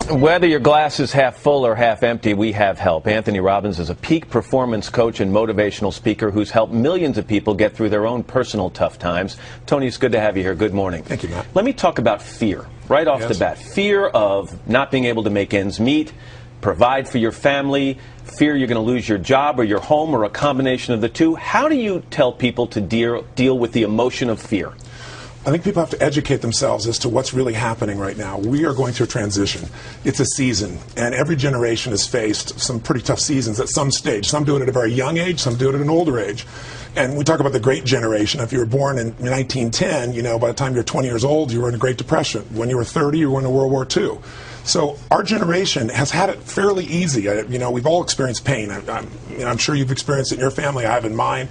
Whether your glass is half full or half empty, we have help. Anthony Robbins is a peak performance coach and motivational speaker who's helped millions of people get through their own personal tough times. Tony, it's good to have you here. Good morning. Thank you, Matt. Let me talk about fear right off the bat. Fear of not being able to make ends meet, provide for your family, fear you're going to lose your job or your home or a combination of the two. How do you tell people to deal with the emotion of fear? I think people have to educate themselves as to what's really happening right now. We are going through a transition. It's a season, and every generation has faced some pretty tough seasons at some stage. Some do it at a very young age, some do it at an older age. And we talk about the Great Generation. If you were born in 1910, by the time you're 20 years old, you were in the Great Depression. When you were 30, you were in World War II. So our generation has had it fairly easy. We've all experienced pain. I'm sure you've experienced it in your family. I have in mine.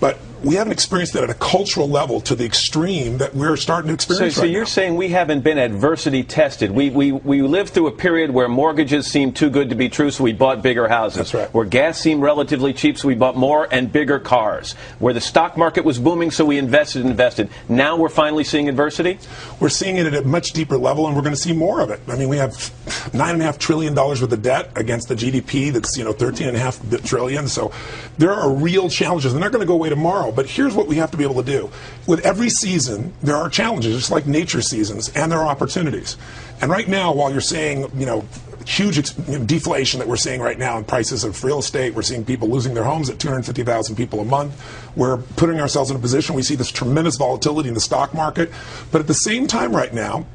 But we haven't experienced it at a cultural level to the extreme that we're starting to experience So you're saying we haven't been adversity tested. We lived through a period where mortgages seemed too good to be true, so we bought bigger houses. That's right. Where gas seemed relatively cheap, so we bought more and bigger cars. Where the stock market was booming, so we invested. Now we're finally seeing adversity? We're seeing it at a much deeper level, and we're going to see more of it. I mean, we have $9.5 trillion worth of debt against the GDP that's, $13.5 trillion. So there are real challenges. They're not going to go away tomorrow. But here's what we have to be able to do. With every season, there are challenges, just like nature seasons, and there are opportunities. And right now, while you're seeing, huge deflation that we're seeing right now in prices of real estate, we're seeing people losing their homes at 250,000 people a month. We're putting ourselves in a position, we see this tremendous volatility in the stock market. But at the same time right now,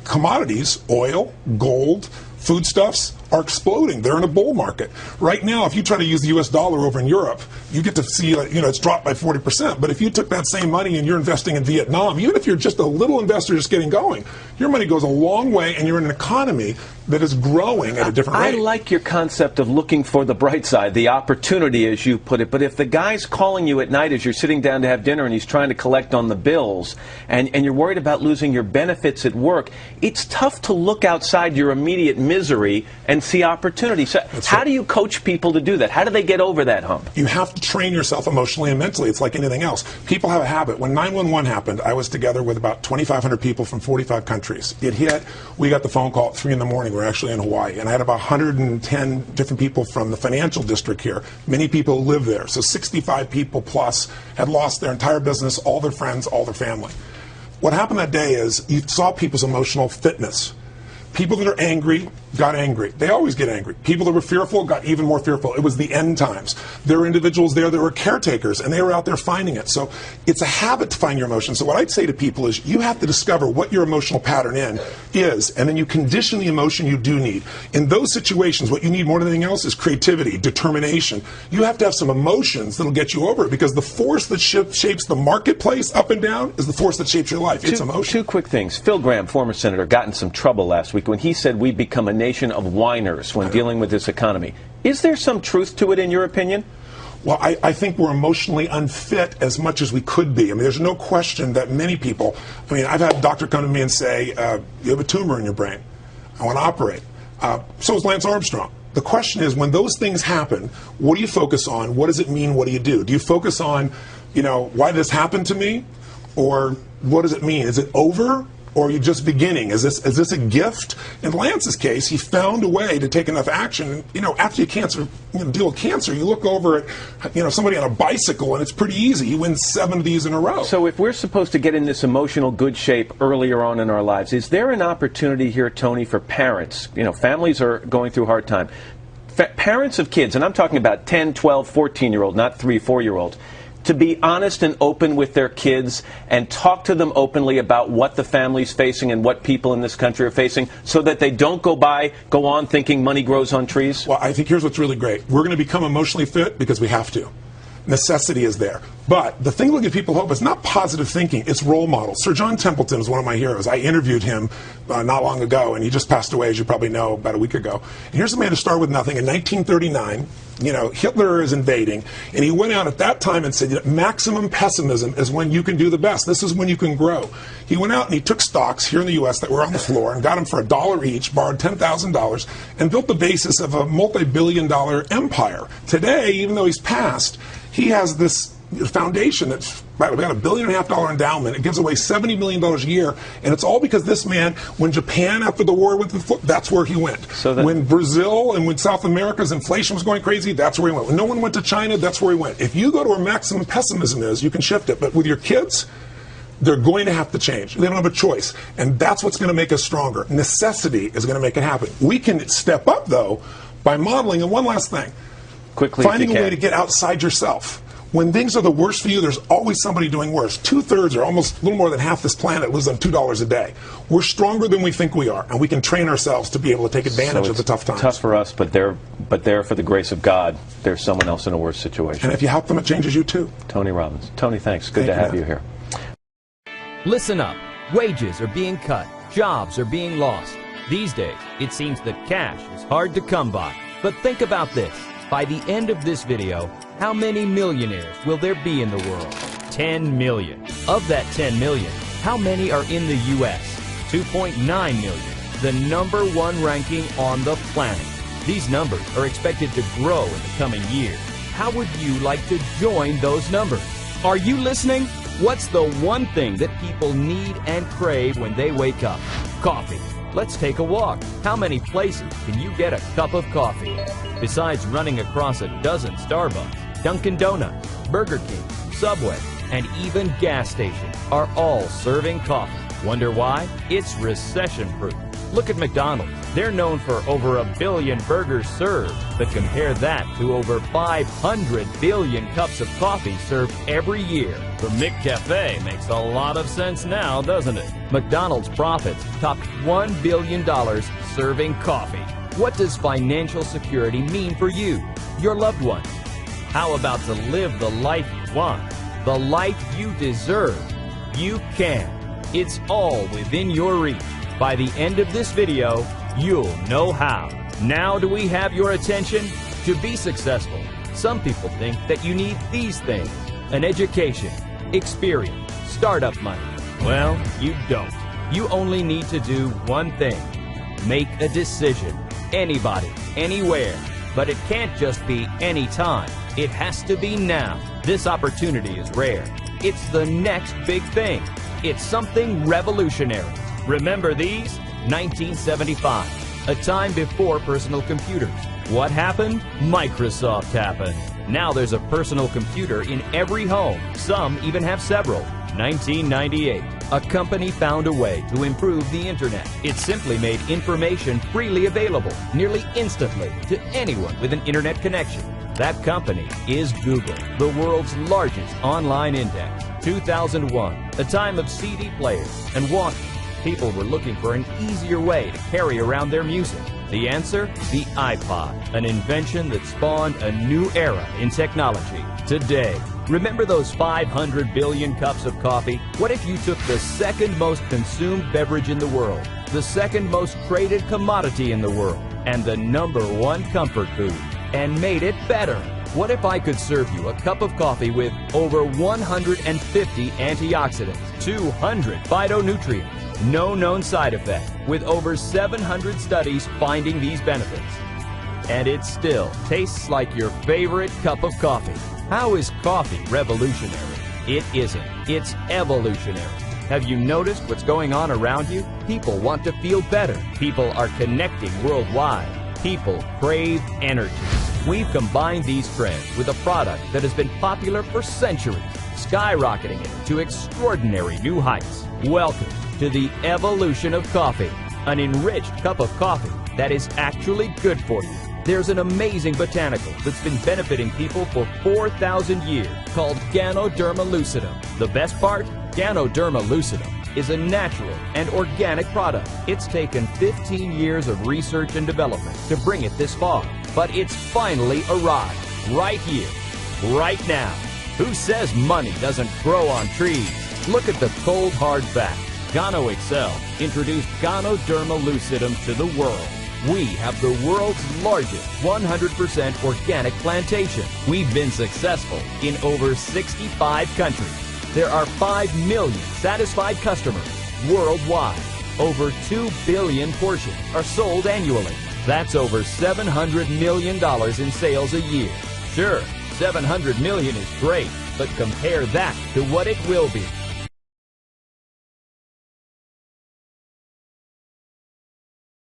commodities, oil, gold, foodstuffs are exploding. They're in a bull market. Right now, if you try to use the U.S. dollar over in Europe, you get to see, it's dropped by 40%. But if you took that same money and you're investing in Vietnam, even if you're just a little investor just getting going, your money goes a long way and you're in an economy that is growing at a different rate. I like your concept of looking for the bright side, the opportunity, as you put it. But if the guy's calling you at night as you're sitting down to have dinner and he's trying to collect on the bills and you're worried about losing your benefits at work, it's tough to look outside your immediate misery and see opportunity. So how do you coach people to do that? How do they get over that hump? You have to train yourself emotionally and mentally. It's like anything else. People have a habit. When 911 happened, I was together with about 2,500 people from 45 countries. It hit. We got the phone call at 3 in the morning. We're actually in Hawaii. And I had about 110 different people from the financial district here. Many people live there. So 65 people plus had lost their entire business, all their friends, all their family. What happened that day is you saw people's emotional fitness. People that are angry got angry. They always get angry. People that were fearful got even more fearful. It was the end times. There were individuals there that were caretakers, and they were out there finding it. So it's a habit to find your emotions. So what I'd say to people is you have to discover what your emotional pattern is, and then you condition the emotion you do need. In those situations, what you need more than anything else is creativity, determination. You have to have some emotions that'll get you over it, because the force that shapes the marketplace up and down is the force that shapes your life. It's emotion. Two quick things. Phil Gramm, former senator, got in some trouble last week when he said we've become a nation of whiners when dealing with this economy. Is there some truth to it, in your opinion? Well, I think we're emotionally unfit as much as we could be. I mean, there's no question that many people, I've had a doctor come to me and say, you have a tumor in your brain. I want to operate. So is Lance Armstrong. The question is, when those things happen, what do you focus on? What does it mean? What do you do? Do you focus on, why this happened to me? Or what does it mean? Is it over? Or are you just beginning? Is this a gift? In Lance's case, he found a way to take enough action. After you deal with cancer, you look over at somebody on a bicycle, and it's pretty easy. He wins 7 of these in a row. So if we're supposed to get in this emotional good shape earlier on in our lives, is there an opportunity here, Tony, for parents? Families are going through a hard time. Parents of kids, and I'm talking about 10, 12, 14-year-old, not 3, 4-year-olds, to be honest and open with their kids and talk to them openly about what the family's facing and what people in this country are facing, so that they don't go on thinking money grows on trees? Well, I think here's what's really great. We're going to become emotionally fit because we have to. Necessity is there. But the thing that will give people hope is not positive thinking, it's role models. Sir John Templeton is one of my heroes. I interviewed him not long ago, and he just passed away, as you probably know, about a week ago. And here's a man who started with nothing. In 1939, Hitler is invading, and he went out at that time and said, maximum pessimism is when you can do the best. This is when you can grow. He went out and he took stocks here in the U.S. that were on the floor and got them for $1 each, borrowed $10,000, and built the basis of a multi-billion-dollar empire. Today, even though he's passed, he has this a foundation that's about $1.5 billion endowment. It gives away $70 million a year, and it's all because this man, when Japan after the war went to the that's where he went. When Brazil and when South America's inflation was going crazy, that's where he went. When no one went to China, that's where he went. If you go to where maximum pessimism is, you can shift it. But with your kids, they're going to have to change. They don't have a choice. And that's what's going to make us stronger. Necessity is going to make it happen. We can step up, though, by modeling. And one last thing. Quickly, finding a way to get outside yourself. When things are the worst for you, there's always somebody doing worse. 2/3 or almost a little more than half this planet lives on $2 a day. We're stronger than we think we are, and we can train ourselves to be able to take advantage of the tough times. Tough for us, but there, for the grace of God, there's someone else in a worse situation. And if you help them, it changes you too. Tony Robbins. Tony, thanks. Good to have you here. Listen up. Wages are being cut. Jobs are being lost. These days, it seems that cash is hard to come by. But think about this. By the end of this video, how many millionaires will there be in the world? 10 million. Of that 10 million, how many are in the U.S.? 2.9 million. The #1 ranking on the planet. These numbers are expected to grow in the coming years. How would you like to join those numbers? Are you listening? What's the one thing that people need and crave when they wake up? Coffee. Let's take a walk. How many places can you get a cup of coffee? Besides running across a dozen Starbucks, Dunkin' Donuts, Burger King, Subway, and even gas stations are all serving coffee. Wonder why? It's recession-proof. Look at McDonald's. They're known for over 1 billion burgers served, but compare that to over 500 billion cups of coffee served every year. The McCafe makes a lot of sense now, doesn't it? McDonald's profits topped $1 billion serving coffee. What does financial security mean for you, your loved ones? How about to live the life you want, the life you deserve? You can. It's all within your reach. By the end of this video, you'll know how. Now do we have your attention? To be successful, some people think that you need these things: an education, experience, startup money. Well, you don't. You only need to do one thing: make a decision. Anybody, anywhere. But it can't just be any time. It has to be now. This opportunity is rare. It's the next big thing. It's something revolutionary. Remember these? 1975, a time before personal computers. What happened? Microsoft happened. Now there's a personal computer in every home. Some even have several. 1998, a company found a way to improve the internet. It simply made information freely available, nearly instantly, to anyone with an internet connection. That company is Google, the world's largest online index. 2001, a time of CD players and walkers. People were looking for an easier way to carry around their music. The answer? The iPod, an invention that spawned a new era in technology. Today, remember those 500 billion cups of coffee? What if you took the second most consumed beverage in the world, the second most traded commodity in the world, and the #1 comfort food, and made it better? What if I could serve you a cup of coffee with over 150 antioxidants, 200 phytonutrients, no known side effect, with over 700 studies finding these benefits? And it still tastes like your favorite cup of coffee. How is coffee revolutionary? It isn't. It's evolutionary. Have you noticed what's going on around you? People want to feel better. People are connecting worldwide. People crave energy. We've combined these trends with a product that has been popular for centuries, skyrocketing it to extraordinary new heights. Welcome to the evolution of coffee, an enriched cup of coffee that is actually good for you. There's an amazing botanical that's been benefiting people for 4,000 years called Ganoderma lucidum. The best part? Ganoderma lucidum is a natural and organic product. It's taken 15 years of research and development to bring it this far, but it's finally arrived right here, right now. Who says money doesn't grow on trees? Look at the cold hard fact. Gano Excel introduced Ganoderma lucidum to the world. We have the world's largest 100% organic plantation. We've been successful in over 65 countries. There are 5 million satisfied customers worldwide. Over 2 billion portions are sold annually. That's over $700 million in sales a year. Sure, $700 million is great, But compare that to what it will be.